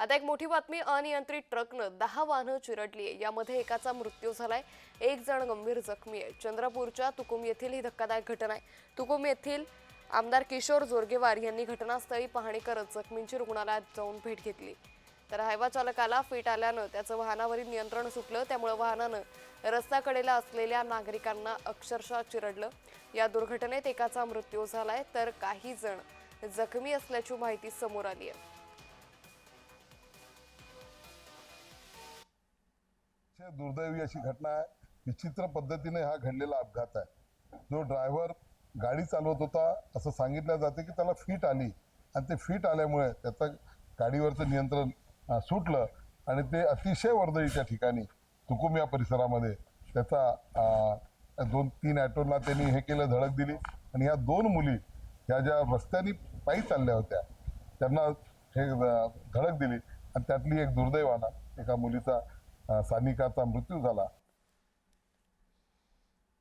आता एक मोठी बातमी, अनियंत्रित ट्रकनं 10 वाहनं चिरडली आहे. यामध्ये एकाचा मृत्यू झालाय, एक जण गंभीर जखमी आहे. चंद्रपूरच्या तुकुम येथील ही धक्कादायक घटना आहे. तुकुम येथील आमदार किशोर जोरगेवार यांनी घटनास्थळी पाहणी करत जखमींची रुग्णालयात जाऊन भेट घेतली. तर हायवा चालकाला फिट आल्यानं त्याचं वाहनावरील नियंत्रण सुटलं. त्यामुळे वाहनानं रस्त्याकडेला असलेल्या नागरिकांना अक्षरशः चिरडलं. या दुर्घटनेत एकाचा मृत्यू झालाय तर काही जण जखमी असल्याची माहिती समोर आली आहे. दुर्दैवी अशी घटना आहे. विचित्र पद्धतीने हा घडलेला अपघात आहे. जो ड्रायव्हर गाडी चालवत होता असं सांगितलं जाते की त्याला फिट आली आणि ते फिट आल्यामुळे त्याचं गाडीवरचं नियंत्रण सुटलं आणि ते अतिशय वर्दळीच्या ठिकाणी तुकुम या परिसरामध्ये त्याचा 2-3 ॲटोला त्यांनी हे केलं, धडक दिली आणि ह्या 2 मुली ह्या ज्या रस्त्याने पायी चालल्या होत्या त्यांना हे धडक दिली आणि त्यातली एक दुर्दैवानं एका मुलीचा सानिकाचा मृत्यू झाला.